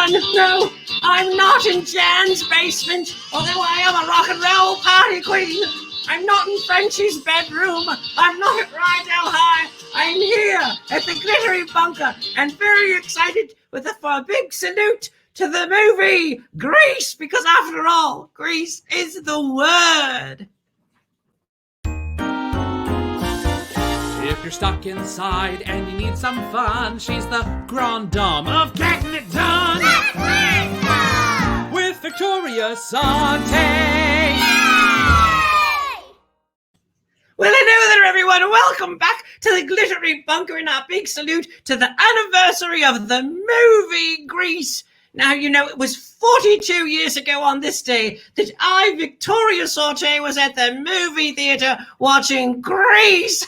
no, I'm not in Jan's basement, although I am a rock and roll party queen. I'm not in Frenchie's bedroom. I'm not at Rydell High. I'm here at the Glittery Bunker and very excited for a big salute to the movie Grease, because after all, Grease is the word. If you're stuck inside and you need some fun, she's the grande dame of getting it done. That's right, with Victoria Sautee. Well, hello there, everyone. Welcome back to the Glittery Bunker in our big salute to the anniversary of the movie Grease. Now, you know, it was 42 years ago on this day that I, Victoria Sautee, was at the movie theater watching Grease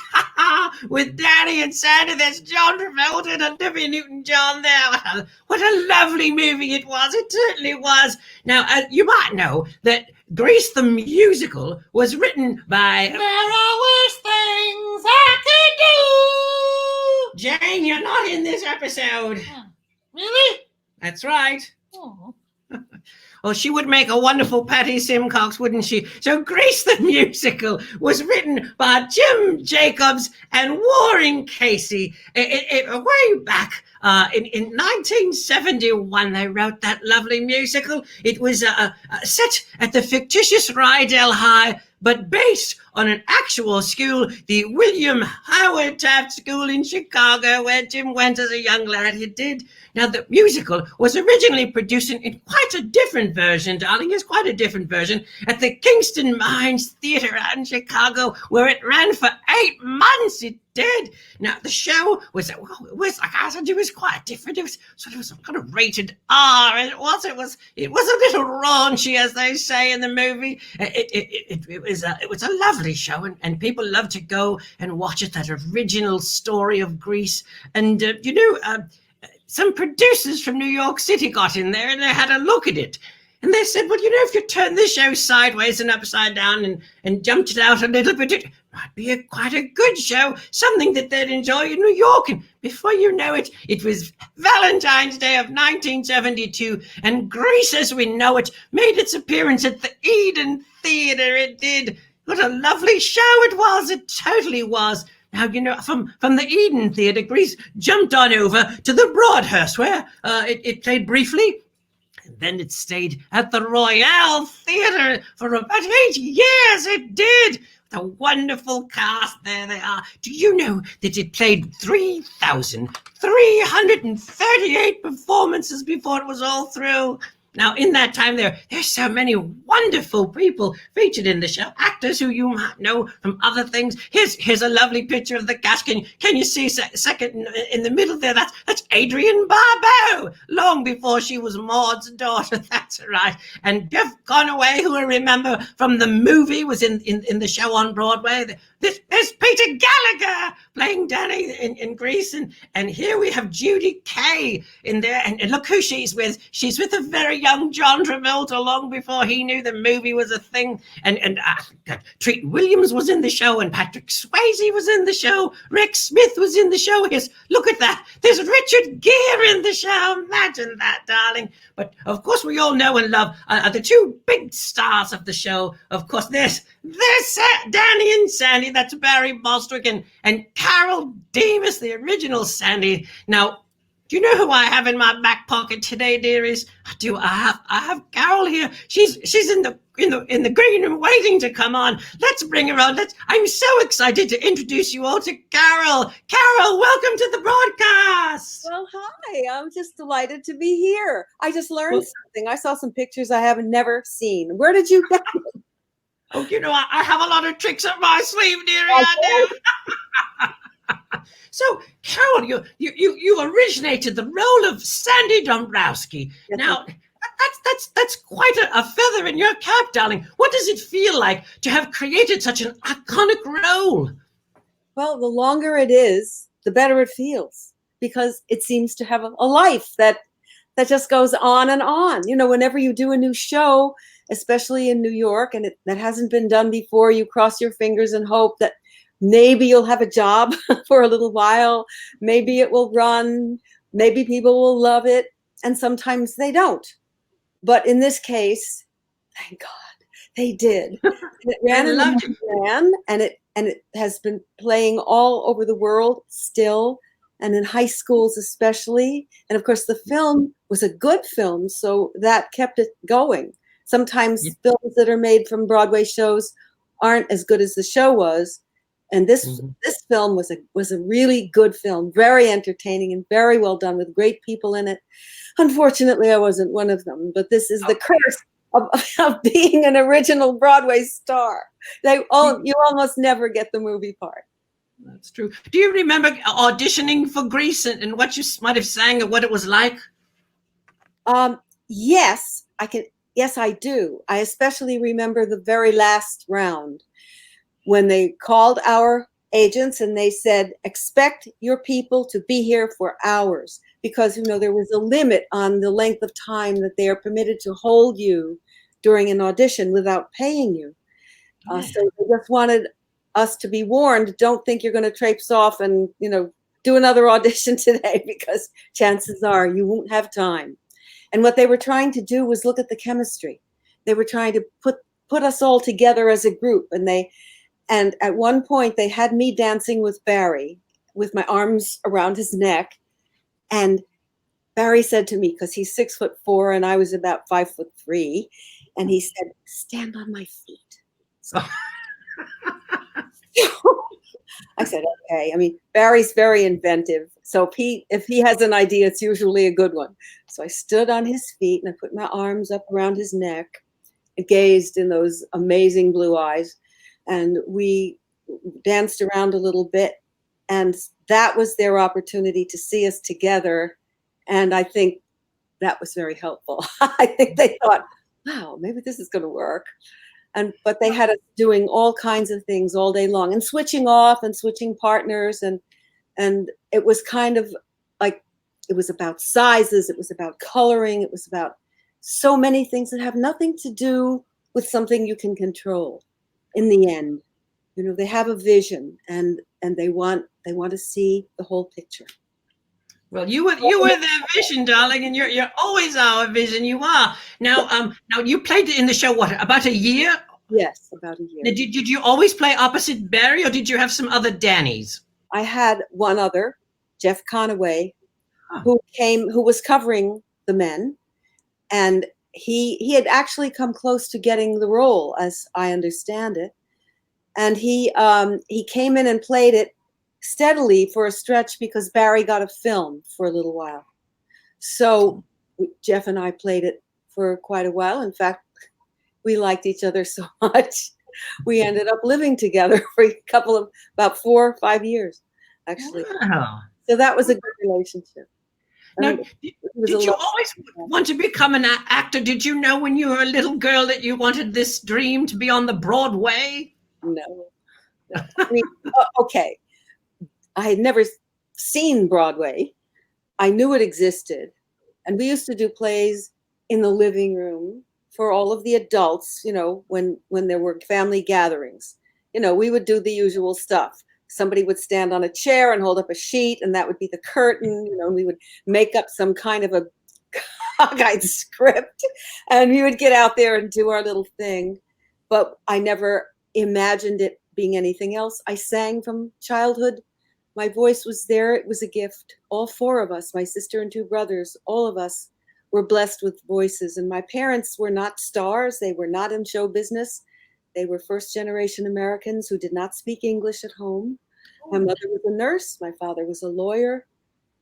with Danny and Sandy. There's John Travolta and Olivia Newton-John there. What a lovely movie it was. It certainly was. Now, you might know that Grease the musical was written by... There are worse things I could do! Jane, you're not in this episode. Really? That's right. Oh. Well, she would make a wonderful Patty Simcox, wouldn't she? So Grease the musical was written by Jim Jacobs and Warren Casey. Way back in 1971, they wrote that lovely musical. It was set at the fictitious Rydell High, but based on an actual school, the William Howard Taft School in Chicago, where Jim went as a young lad. He did. Now, the musical was originally produced in quite a different version, darling. It's quite a different version at the Kingston Mines Theater out in Chicago, where it ran for 8 months. It did. Now, the show was like I said, it was quite different. It was sort of some kind of rated R. It was a little raunchy, as they say in the movie. It was a lovely show, and people loved to go and watch it. That original story of Grease, and some producers from New York City got in there and they had a look at it. And they said, well, if you turn this show sideways and upside down and jumped it out a little bit, it might be quite a good show, something that they'd enjoy in New York. And before you know it, it was Valentine's Day of 1972, and Grease as we know it made its appearance at the Eden Theater. It did. What a lovely show it was. It totally was. Now, from the Eden Theater, Grease jumped on over to the Broadhurst, where it played briefly. And then it stayed at the Royale Theater for about 8 years. It did. The wonderful cast, there they are. Do you know that it played 3,338 performances before it was all through? Now, in that time, there's so many wonderful people featured in the show, actors who you might know from other things. Here's a lovely picture of the cast. Can you see second in the middle there? That's Adrienne Barbeau, long before she was Maud's daughter. That's right. And Jeff Conaway, who I remember from the movie, was in the show on Broadway. There's Peter Gallagher playing Danny in Grease, and here we have Judy Kay in there, and look who she's with. She's with a very young John Travolta, long before he knew the movie was a thing, and Treat Williams was in the show, and Patrick Swayze was in the show. Rick Smith was in the show. Look at that. There's Richard Gere in the show. Imagine that, darling. But of course, we all know and love the two big stars of the show. Of course, there's Danny and Sandy. That's Barry Bostwick and Carol Demas, the original Sandy. Now, do you know who I have in my back pocket today, dearies? I have Carol here. She's in the green room waiting to come on. Let's bring her on. I'm so excited to introduce you all to Carol. Carol, welcome to the broadcast. Well, hi. I'm just delighted to be here. I just learned something. I saw some pictures I haven't never seen. Where did you get them? Oh, I have a lot of tricks up my sleeve, dearie. I do. So, Carol, you originated the role of Sandy Dombrowski. Yes, now, that's quite a feather in your cap, darling. What does it feel like to have created such an iconic role? Well, the longer it is, the better it feels, because it seems to have a life that just goes on and on. Whenever you do a new show, especially in New York, and that hasn't been done before, you cross your fingers and hope that maybe you'll have a job for a little while. Maybe it will run. Maybe people will love it. and sometimes they don't. But in this case, thank God, they did. And it ran in the ran, and it has been playing all over the world still, and in high schools especially. And of course, the film was a good film, so that kept it going. Sometimes films that are made from Broadway shows aren't as good as the show was, and this film was a really good film, very entertaining and very well done with great people in it. Unfortunately, I wasn't one of them, but this is the curse of being an original Broadway star. You almost never get the movie part. That's true. Do you remember auditioning for Grease and what you might have sang and what it was like? Yes, I can. Yes, I do. I especially remember the very last round when they called our agents and they said, expect your people to be here for hours, because, there was a limit on the length of time that they are permitted to hold you during an audition without paying you. So they just wanted us to be warned, don't think you're going to traipse off and, do another audition today, because chances are you won't have time. And what they were trying to do was look at the chemistry. They were trying to put us all together as a group. And at one point they had me dancing with Barry with my arms around his neck. And Barry said to me, because he's 6'4" and I was about 5'3", and he said, stand on my feet. So I said, okay. I mean, Barry's very inventive. So if he has an idea, it's usually a good one. So I stood on his feet and I put my arms up around his neck and gazed in those amazing blue eyes. And we danced around a little bit. And that was their opportunity to see us together. And I think that was very helpful. I think they thought, wow, maybe this is going to work. But they had us doing all kinds of things all day long and switching off and switching partners. And it was kind of like, it was about sizes. It was about coloring. It was about so many things that have nothing to do with something you can control. In the end, they have a vision and they want to see the whole picture. Well, you were their vision, darling, and you're always our vision. You are. Now you played in the show, what, about a year? Yes, about a year. Now, did you always play opposite Barry, or did you have some other Dannys? I had one other, Jeff Conaway, who was covering the men, and he had actually come close to getting the role, as I understand it. And he came in and played it steadily for a stretch because Barry got a film for a little while. So Jeff and I played it for quite a while. In fact, we liked each other so much. We ended up living together for about 4 or 5 years, actually. Wow. So that was a good relationship. Now, did you always want to become an actor? Did you know when you were a little girl that you wanted this dream to be on the Broadway? No. I mean, okay. I had never seen Broadway. I knew it existed. And we used to do plays in the living room for all of the adults, when there were family gatherings. We would do the usual stuff. Somebody would stand on a chair and hold up a sheet, and that would be the curtain, and we would make up some kind of a cockeyed script, and we would get out there and do our little thing. But I never imagined it being anything else. I sang from childhood. My voice was there. It was a gift. All 4 of us, my sister and 2 brothers, all of us were blessed with voices. And my parents were not stars. They were not in show business. They were first-generation Americans who did not speak English at home. My mother was a nurse. My father was a lawyer.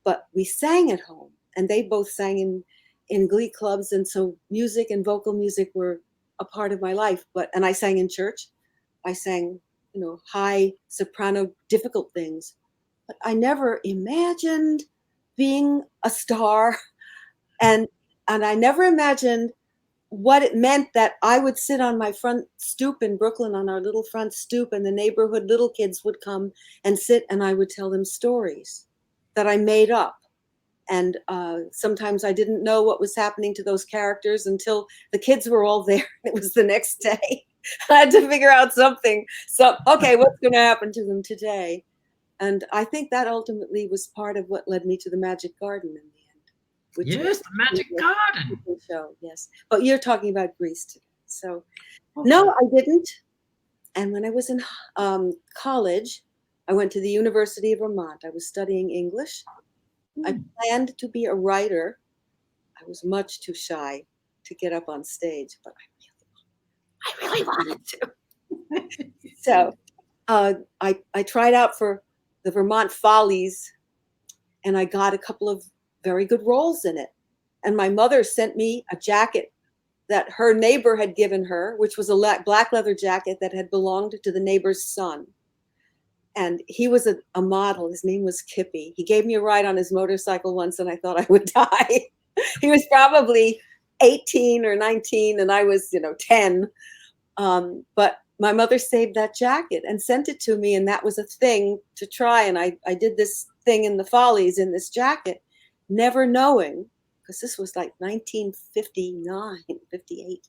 But we sang at home. And they both sang in glee clubs. And so music and vocal music were a part of my life. And I sang in church. I sang, high soprano, difficult things. But I never imagined being a star. And I never imagined what it meant that I would sit on my front stoop in Brooklyn, on our little front stoop, and the neighborhood little kids would come and sit, and I would tell them stories that I made up. And sometimes I didn't know what was happening to those characters until the kids were all there. It was the next day. I had to figure out something. So, okay, what's going to happen to them today? And I think that ultimately was part of what led me to the Magic Garden in the end. which Yes, the Magic Garden. show. Yes, but you're talking about Greece today. So no, I didn't. And when I was in college, I went to the University of Vermont. I was studying English. I planned to be a writer. I was much too shy to get up on stage, but I really wanted to. So I tried out for the Vermont Follies, and I got a couple of very good roles in it. And my mother sent me a jacket that her neighbor had given her, which was a black leather jacket that had belonged to the neighbor's son. And he was a model. His name was Kippy. He gave me a ride on his motorcycle once, and I thought I would die. He was probably 18 or 19, and I was, 10. But my mother saved that jacket and sent it to me, and that was a thing to try. And I did this thing in the Follies in this jacket, never knowing, because this was like 1959, 58,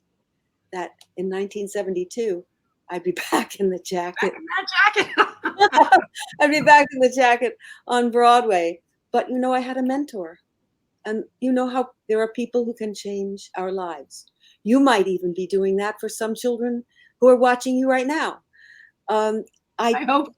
that in 1972, I'd be back in the jacket. I'd be back in the jacket on Broadway. But, I had a mentor. And you know how there are people who can change our lives. You might even be doing that for some children who are watching you right now. I hope.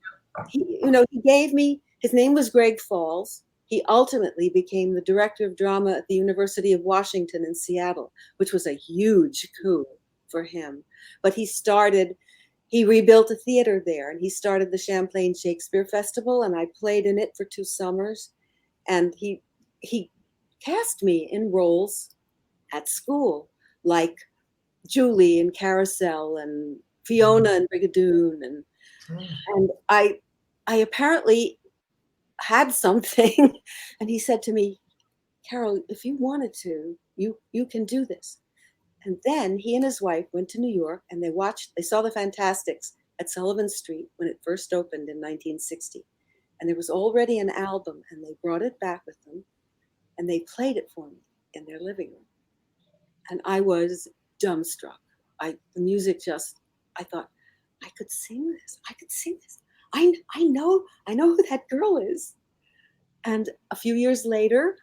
He gave me, his name was Greg Falls. He ultimately became the director of drama at the University of Washington in Seattle, which was a huge coup for him. But he rebuilt a theater there, and he started the Champlain Shakespeare Festival, and I played in it for 2 summers. And he cast me in roles at school, like Julie in Carousel and Fiona in Brigadoon. And I apparently had something. And he said to me, Carol, if you wanted to, you can do this. And then he and his wife went to New York, and they saw the Fantastics at Sullivan Street when it first opened in 1960. And there was already an album, and they brought it back with them, and they played it for me in their living room. And I was dumbstruck. The music I thought, I could sing this. I know who that girl is. And a few years later,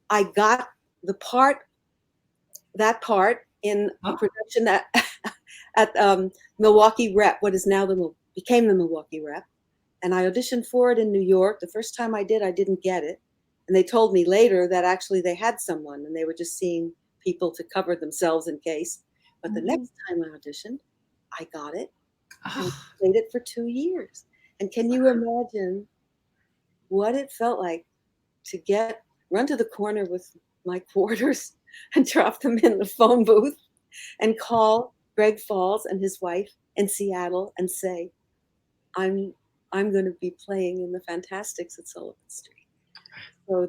I got that part in a production at Milwaukee Rep, what is now became the Milwaukee Rep. And I auditioned for it in New York. The first time I didn't get it. And they told me later that actually they had someone, and they were just seeing people to cover themselves in case. But the next time I auditioned, I got it. And played it for 2 years. And can you imagine what it felt like to run to the corner with my quarters and drop them in the phone booth and call Greg Falls and his wife in Seattle and say, I'm going to be playing in the Fantastics at Sullivan Street. So,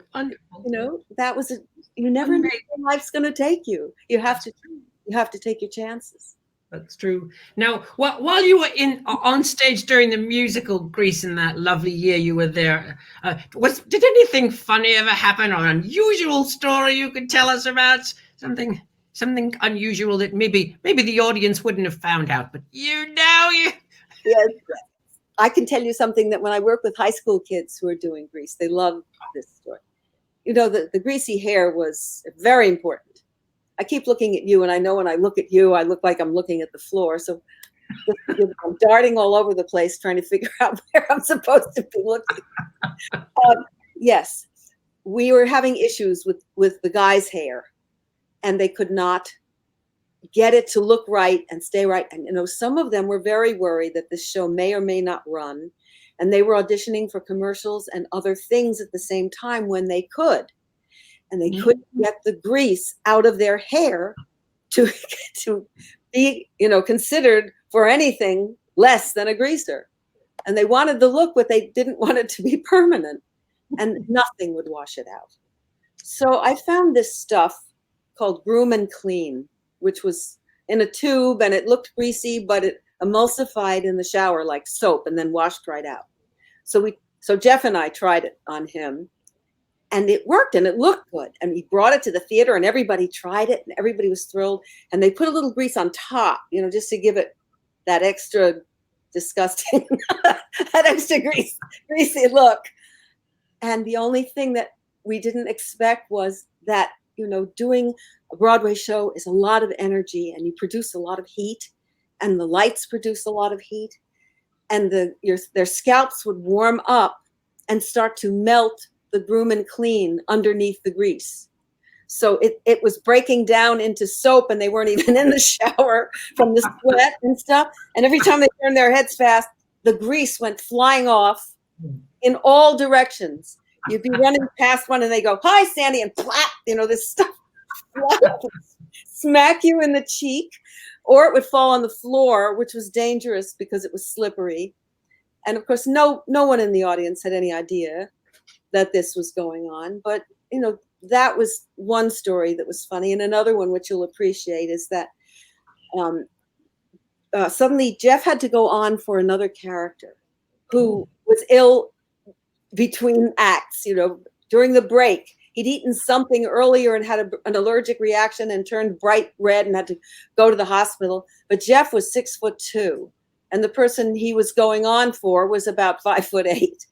that was you never know where life's going to take you. You have to take your chances. That's true. Now, while you were on stage during the musical Grease in that lovely year you were there, did anything funny ever happen, or an unusual story you could tell us about? Something unusual that maybe the audience wouldn't have found out, but you. Yes, I can tell you something that when I work with high school kids who are doing Grease, they love this story. The greasy hair was very important. I keep looking at you, and I know when I look at you, I look like I'm looking at the floor. So I'm darting all over the place trying to figure out where I'm supposed to be looking. Yes, we were having issues with the guy's hair, and they could not get it to look right and stay right. And some of them were very worried that this show may or may not run, and they were auditioning for commercials and other things at the same time when they could. And they couldn't get the grease out of their hair to be, considered for anything less than a greaser. And they wanted the look, but they didn't want it to be permanent. And nothing would wash it out. So I found this stuff called Groom and Clean, which was in a tube, and it looked greasy, but it emulsified in the shower like soap and then washed right out. So Jeff and I tried it on him. And it worked, and it looked good. And he brought it to the theater, and everybody tried it, and everybody was thrilled. And they put a little grease on top, just to give it that extra disgusting, that extra greasy look. And the only thing that we didn't expect was that doing a Broadway show is a lot of energy, and you produce a lot of heat, and the lights produce a lot of heat, and their scalps would warm up and start to melt the groom and clean underneath the grease. So it was breaking down into soap, and they weren't even in the shower from the sweat and stuff. And every time they turned their heads fast, the grease went flying off in all directions. You'd be running past one and they go, "Hi, Sandy," and plap, this stuff smack you in the cheek, or it would fall on the floor, which was dangerous because it was slippery. And of course, no one in the audience had any idea that this was going on. But, that was one story that was funny. And another one, which you'll appreciate, is that suddenly Jeff had to go on for another character who was ill between acts, during the break. He'd eaten something earlier and had an allergic reaction and turned bright red and had to go to the hospital. But Jeff was 6'2", and the person he was going on for was about 5'8".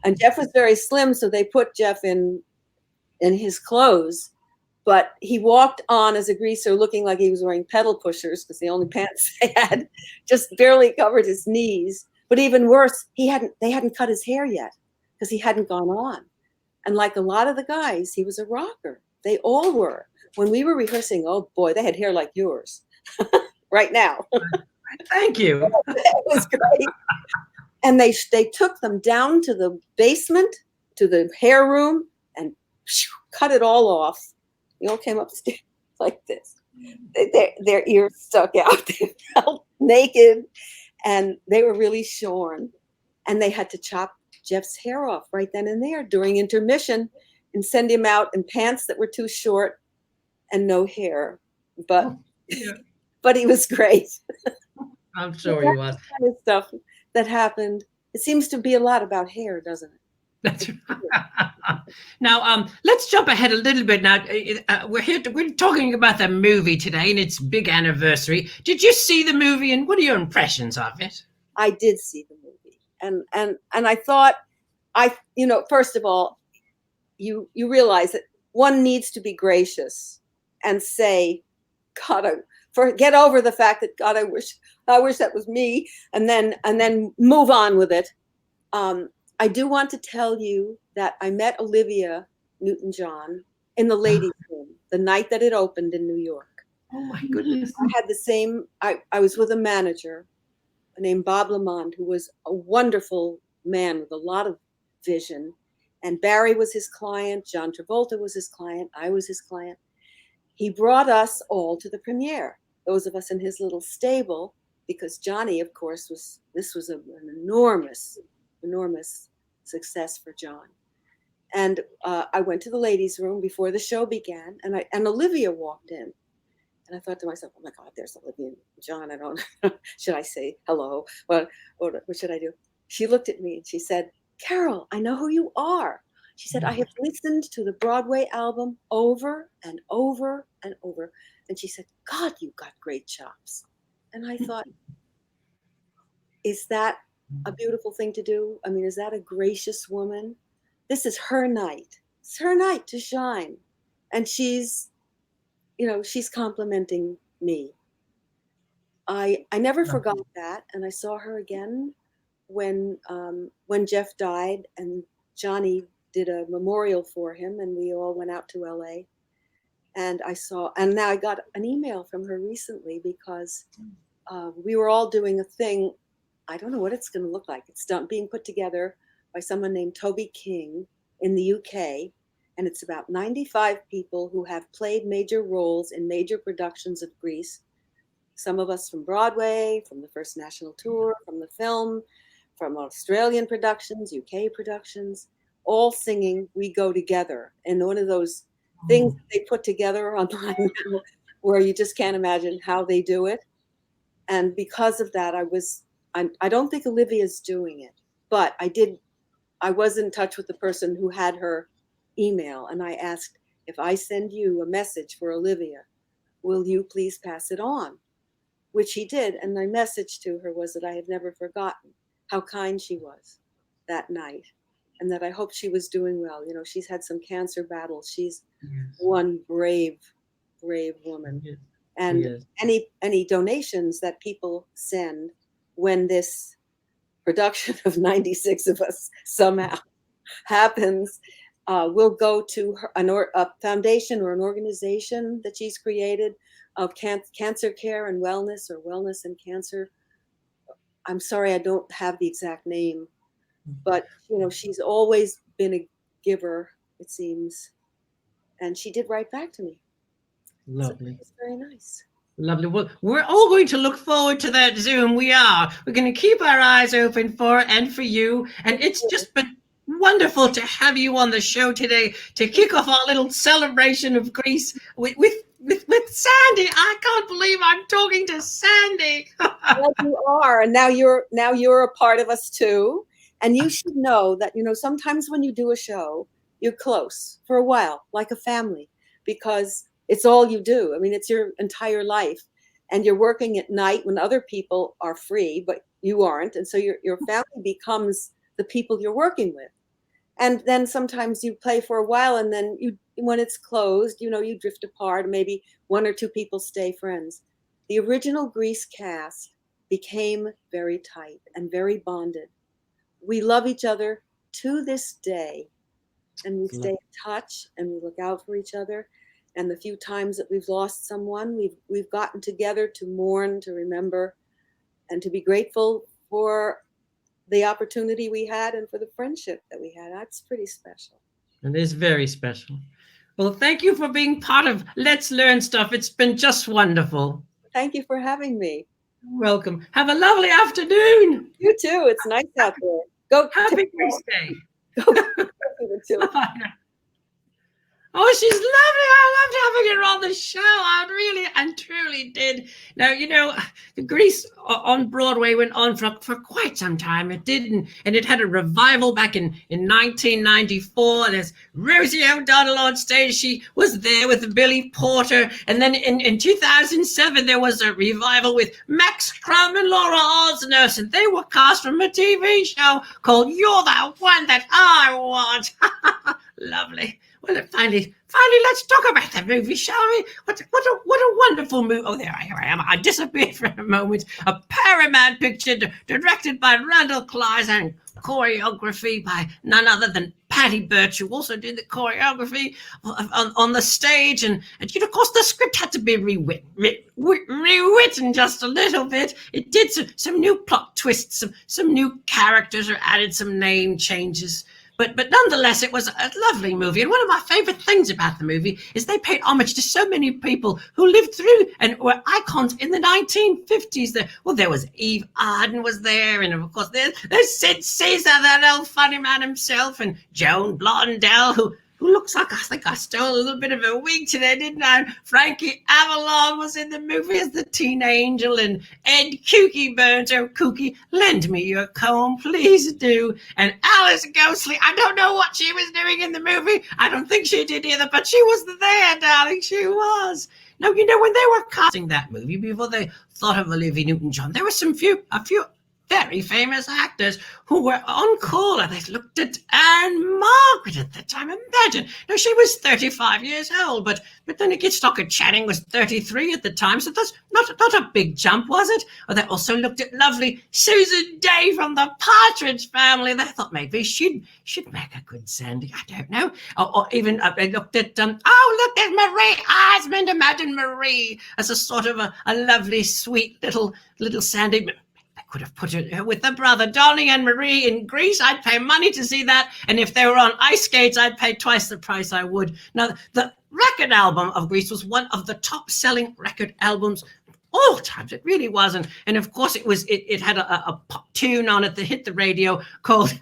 And Jeff was very slim, so they put Jeff in his clothes. But he walked on as a greaser looking like he was wearing pedal pushers, because the only pants they had just barely covered his knees. But even worse, they hadn't cut his hair yet because he hadn't gone on. And like a lot of the guys, he was a rocker. They all were. When we were rehearsing, oh boy, they had hair like yours right now. Thank you. It was great. And they took them down to the basement, to the hair room, and cut it all off. They all came upstairs like this. Their ears stuck out. They felt naked, and they were really shorn. And they had to chop Jeff's hair off right then and there during intermission and send him out in pants that were too short and no hair. But but he was great. I'm sure he was. Kind of stuff that happened. It seems to be a lot about hair, doesn't it? That's right. Now, let's jump ahead a little bit. Now, we're talking about the movie today, and its big anniversary. Did you see the movie, and what are your impressions of it? I did see the movie, and I thought, first of all, you realize that one needs to be gracious and say, God, get over the fact that, God, I wish that was me, and then move on with it. I do want to tell you that I met Olivia Newton-John in the ladies' room the night that it opened in New York. Oh my goodness! I had the same. I was with a manager named Bob Lamond, who was a wonderful man with a lot of vision. And Barry was his client. John Travolta was his client. I was his client. He brought us all to the premiere, those of us in his little stable, because Johnny, of course, this was an enormous success for John. And I went to the ladies' room before the show began, and Olivia walked in. And I thought to myself, oh my God, there's Olivia and John. I don't know. Should I say hello? What should I do? She looked at me and she said, Carol, I know who you are. She said, I have listened to the Broadway album over and over and over. And she said, God, you got great chops. And I thought, is that a beautiful thing to do? I mean, is that a gracious woman? This is her night. It's her night to shine. And she's complimenting me. I never forgot that. And I saw her again when Jeff died, and Johnny did a memorial for him, and we all went out to LA. And now I got an email from her recently because we were all doing a thing. I don't know what it's going to look like. It's being put together by someone named Toby King in the UK. And it's about 95 people who have played major roles in major productions of Grease. Some of us from Broadway, from the first national tour, from the film, from Australian productions, UK productions, all singing We Go Together. And one of those things that they put together online where you just can't imagine how they do it. And because of that, I don't think Olivia's doing it, but I was in touch with the person who had her email, and I asked, if I send you a message for Olivia, will you please pass it on? Which he did. And my message to her was that I have never forgotten how kind she was that night. and that I hope she was doing well. You know, she's had some cancer battles. She's Yes. one brave woman. Yes. And Yes. any donations that people send when this production of 96 of Us somehow happens will go to a foundation or an organization that she's created of cancer care and wellness, or wellness and cancer. I'm sorry, I don't have the exact name, but you know, she's always been a giver, it seems, and she did write back to me. Lovely. So it's very nice. Lovely. Well, we're all going to look forward to that Zoom. We are. We're going to keep our eyes open for and for you. And it's just been wonderful to have you on the show today to kick off our little celebration of Greece with Sandy. I can't believe I'm talking to Sandy. Well, you are, and now you're a part of us too. And you should know that, you know, sometimes when you do a show, you're close for a while, like a family, because it's all you do. I mean, it's your entire life, and you're working at night when other people are free, but you aren't. And so your family becomes the people you're working with. And then sometimes you play for a while, and then when it's closed, you know, you drift apart. Maybe one or two people stay friends. The original Grease cast became very tight and very bonded. We love each other to this day, and we stay in touch, and we look out for each other. And the few times that we've lost someone, we've gotten together to mourn, to remember, and to be grateful for the opportunity we had and for the friendship that we had. That's pretty special. It is very special. Well, thank you for being part of Let's Learn Stuff. It's been just wonderful. Thank you for having me. Welcome. Have a lovely afternoon. You too. It's nice out there. Go. Happy Grease Day. Go. Oh, she's lovely. I loved having her on the show. I really and truly did. Now, you know, the Grease on Broadway went on for quite some time. It didn't, and it had a revival back in 1994. There's Rosie O'Donnell on stage. She was there with Billy Porter. And then in 2007, there was a revival with Max Crumb and Laura Osnurse, and they were cast from a TV show called You're the One That I Want. Lovely. Well, finally, let's talk about the movie, shall we? What a wonderful movie. Oh, here I am. I disappeared for a moment. A Paramount picture directed by Randall Kleiss and choreography by none other than Patty Birch, who also did the choreography on the stage. And you know, of course, the script had to be rewritten just a little bit. It did some new plot twists, some new characters, or added some name changes. But nonetheless, it was a lovely movie. And one of my favorite things about the movie is they paid homage to so many people who lived through and were icons in the 1950s. There was Eve Arden was there. And of course, there's Sid Caesar, that old funny man himself, and Joan Blondell, who looks like, I think I stole a little bit of a wig today, didn't I? Frankie Avalon was in the movie as the teen angel, and Ed Kooky Burns, oh Kooky, lend me your comb, please do. And Alice Ghostly, I don't know what she was doing in the movie. I don't think she did either, but she was there, darling, she was. Now, you know, when they were casting that movie, before they thought of Olivia Newton-John, there were a few very famous actors who were on call, and they looked at Anne Margaret at the time. Imagine. Now, she was 35 years old, but then Nikki Stockard Channing was 33 at the time, so that's not a big jump, was it? Or they also looked at lovely Susan Day from the Partridge Family. They thought maybe she'd make a good Sandy. I don't know. Or even they looked at, look, there's Marie Osmond. Imagine Marie as a sort of a lovely, sweet little Sandy. Could have put it with the brother Donnie and Marie in Greece. I'd pay money to see that. And if they were on ice skates, I'd pay twice the price I would. Now, the record album of Grease was one of the top-selling record albums all times. It really was. And of course, it had a pop tune on it that hit the radio called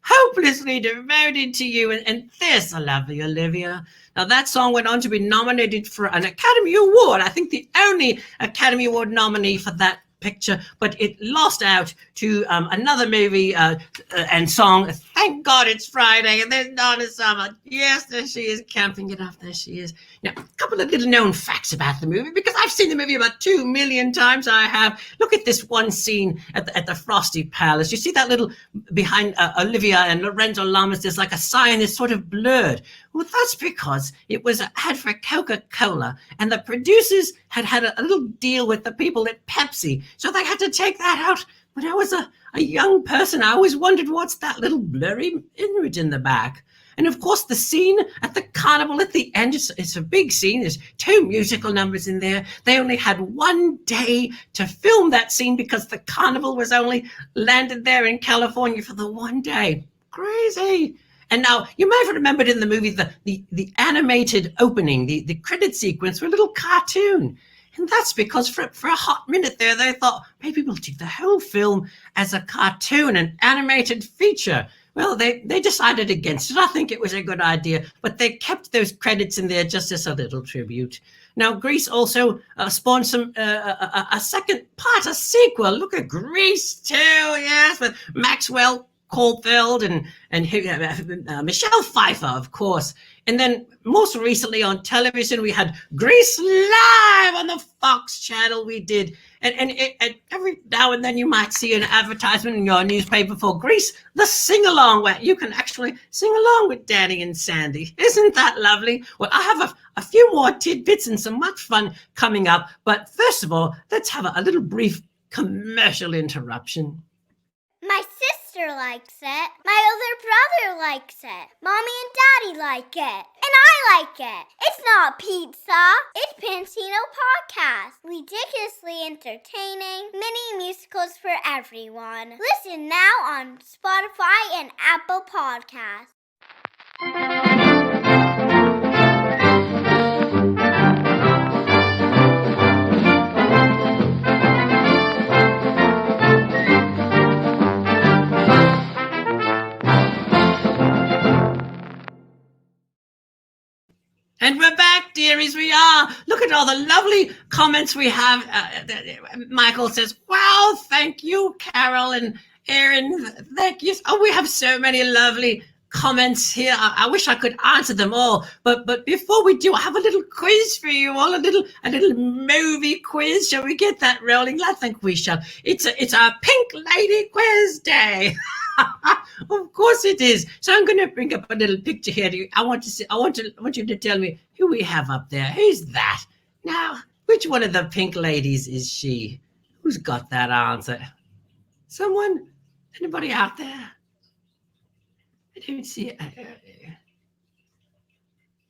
Hopelessly Devoted to You. And there's the lovely Olivia. Now, that song went on to be nominated for an Academy Award. I think the only Academy Award nominee for that picture, but it lost out to another movie and song. Thank God it's Friday and there's Donna Summer. Yes, there she is, camping it up. There she is. Now, a couple of little known facts about the movie, because I've seen the movie about 2 million times. I have. Look at this one scene at the Frosty Palace. You see that little behind Olivia and Lorenzo Lamas, there's like a sign that's sort of blurred. Well, that's because it was an ad for Coca-Cola, and the producers had a little deal with the people at Pepsi, so they had to take that out. When I was a young person, I always wondered, what's that little blurry image in the back? And of course, the scene at the carnival at the end, it's a big scene. There's 2 musical numbers in there. They only had 1 day to film that scene because the carnival was only landed there in California for the 1 day. Crazy. And now, you might have remembered in the movie the animated opening, the credit sequence were a little cartoon. And that's because for a hot minute there, they thought, maybe we'll do the whole film as a cartoon, an animated feature. Well, they decided against it. I think it was a good idea, but they kept those credits in there just as a little tribute. Now, Grease also spawned a second part, a sequel. Look at Grease too, yes, with Maxwell Caulfield and Michelle Pfeiffer, of course. And then most recently on television, we had Grease Live on the Fox channel. We did. And every now and then you might see an advertisement in your newspaper for Grease, the sing-along, where you can actually sing along with Danny and Sandy. Isn't that lovely? Well, I have a few more tidbits and some much fun coming up. But first of all, let's have a little brief commercial interruption. My sister likes it. My older brother likes it. Mommy and Daddy like it. And I like it. It's not pizza. It's Pantochino Podcast. Ridiculously entertaining. Mini musicals for everyone. Listen now on Spotify and Apple Podcasts. And we're back, dearies, we are. Look at all the lovely comments we have. Michael says, wow, thank you, Carol and Aaron, thank you. Oh, we have so many lovely comments here. I wish I could answer them all. But before we do, I have a little quiz for you all, a little movie quiz. Shall we get that rolling? I think we shall. It's our Pink Lady Quiz Day. Of course it is. So I'm going to bring up a little picture here. I want you to tell me who we have up there. Who's that? Now, which one of the pink ladies is she? Who's got that answer? Someone? Anybody out there? I don't see it.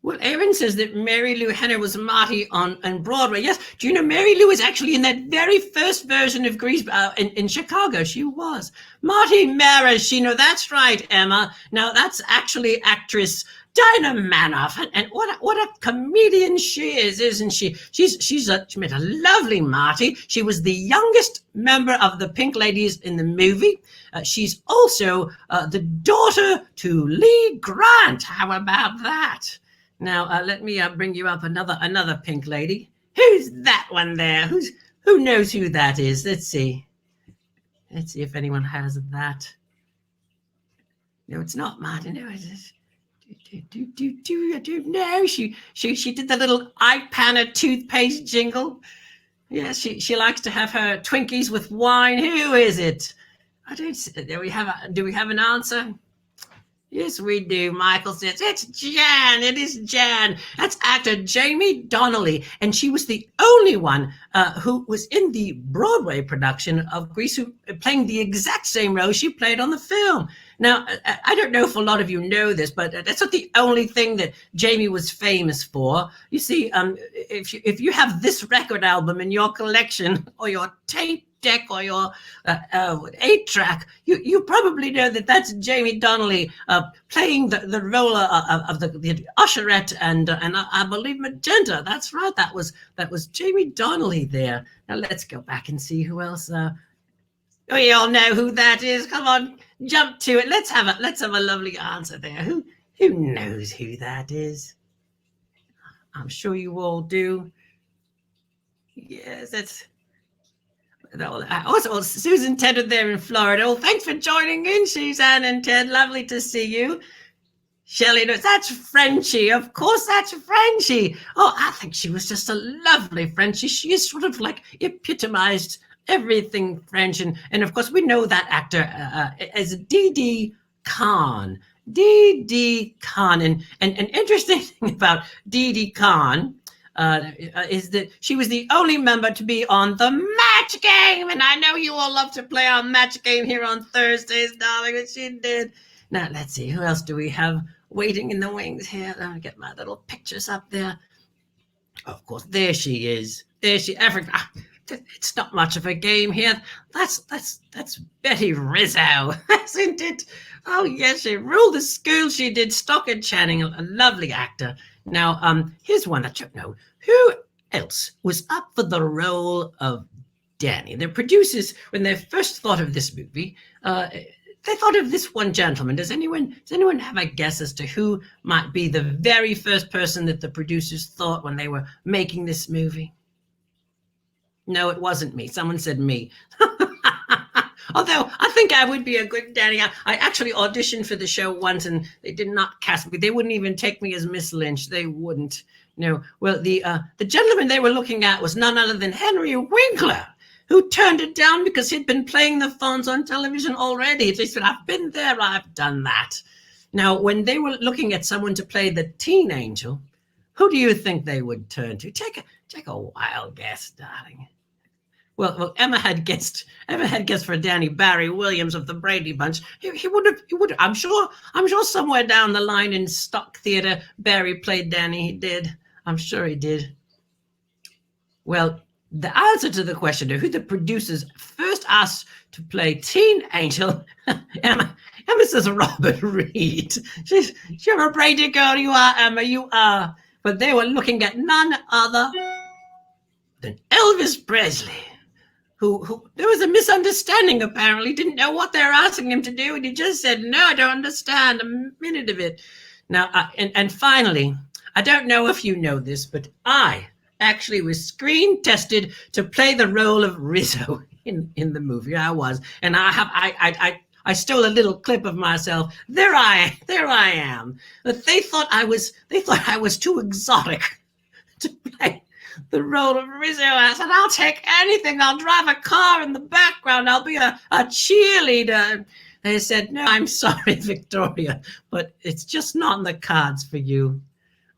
Well, Aaron says that Mary Lou Henner was Marty on Broadway. Yes, do you know Mary Lou was actually in that very first version of Grease in Chicago? She was. Marty Maraschino, that's right, Emma. Now, that's actually actress Dinah Manoff. And what a comedian she is, isn't she? She made a lovely Marty. She was the youngest member of the Pink Ladies in the movie. She's also the daughter to Lee Grant. How about that? Now, let me bring you up another pink lady. Who's that one there? Who knows who that is? Let's see. Let's see if anyone has that. No, it's not Martin. No, it's I don't know. She did the little iPanna toothpaste jingle. Yes, she likes to have her Twinkies with wine. Who is it? I don't see. Do we have an answer? Yes, we do. Michael says, it's Jan. It is Jan. That's actor Jamie Donnelly. And she was the only one who was in the Broadway production of Grease, playing the exact same role she played on the film. Now, I don't know if a lot of you know this, but that's not the only thing that Jamie was famous for. You see, if you have this record album in your collection or your tape deck or your 8-track, you probably know that that's Jamie Donnelly playing the role of the usherette and I believe Magenta. That's right. That was Jamie Donnelly there. Now let's go back and see who else. We all know who that is. Come on, jump to it. Let's have a lovely answer there. Who knows who that is? I'm sure you all do. Yes, Also, Susan Ted are there in Florida. Oh, thanks for joining in, Suzanne and Ted. Lovely to see you. Shelley knows that's Frenchie. Of course, that's Frenchie. Oh, I think she was just a lovely Frenchie. She is sort of like epitomized everything French. And of course, we know that actor as Didi Khan. Didi Khan. And an interesting thing about Didi Khan is that she was the only member to be on the Match Game. And I know you all love to play our Match Game here on Thursdays, darling, and she did. Now, let's see, who else do we have waiting in the wings here? Let me get my little pictures up there. Of course, there she is. There she, it's not much of a game here. That's Betty Rizzo, isn't it? Oh, yes, she ruled the school. She did Stockard Channing, a lovely actor. Now, here's one that you know. Who else was up for the role of Danny? The producers, when they first thought of this movie, they thought of this one gentleman. Does anyone have a guess as to who might be the very first person that the producers thought when they were making this movie? No, it wasn't me. Someone said me. Although I think I would be a good Danny. I actually auditioned for the show once and they did not cast me. They wouldn't even take me as Miss Lynch. They wouldn't. No. Well, the gentleman they were looking at was none other than Henry Winkler, who turned it down because he'd been playing the phones on television already. They said, I've been there, I've done that. Now, when they were looking at someone to play the teen angel, who do you think they would turn to? Take a wild guess, darling. Well, Emma had guessed for Danny Barry Williams of the Brady Bunch. He would have. I'm sure somewhere down the line in Stock Theater, Barry played Danny. He did. I'm sure he did. Well, the answer to the question of who the producers first asked to play Teen Angel, Emma says Robert Reed. You're a Brady girl, you are, Emma, you are. But they were looking at none other than Elvis Presley, who there was a misunderstanding apparently, didn't know what they were asking him to do, and he just said, no, I don't understand a minute of it. Now, and finally, I don't know if you know this, but I actually was screen tested to play the role of Rizzo in the movie. I was, and I stole a little clip of myself. There I am. But they thought I was too exotic to play the role of Rizzo. I said, I'll take anything. I'll drive a car in the background. I'll be a cheerleader. They said, no, I'm sorry, Victoria, but it's just not in the cards for you.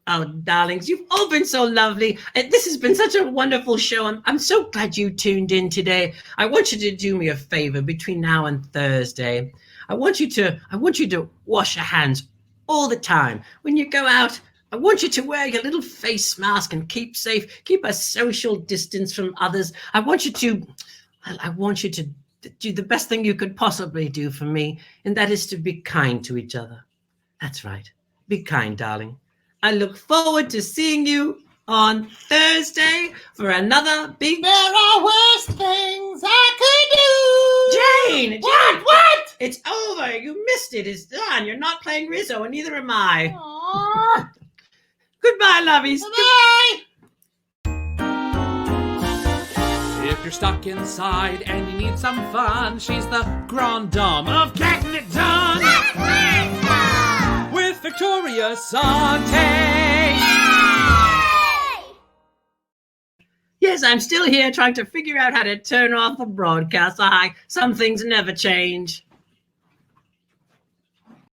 Oh, darlings, you've all been so lovely. This has been such a wonderful show. I'm so glad you tuned in today. I want you to do me a favor between now and Thursday. I want you to wash your hands all the time. When you go out, I want you to wear your little face mask and keep safe. Keep a social distance from others. I want you to do the best thing you could possibly do for me, and that is to be kind to each other. That's right. Be kind, darling. I look forward to seeing you on Thursday for another big... There are worse things I could do. Jane! What? It's over. You missed it. It's done. You're not playing Rizzo, and neither am I. Aww. Goodbye, lovies. Bye. If you're stuck inside and you need some fun, she's the grande dame of getting it done. With Victoria Sautee. Yes, I'm still here trying to figure out how to turn off the broadcast. Some things never change.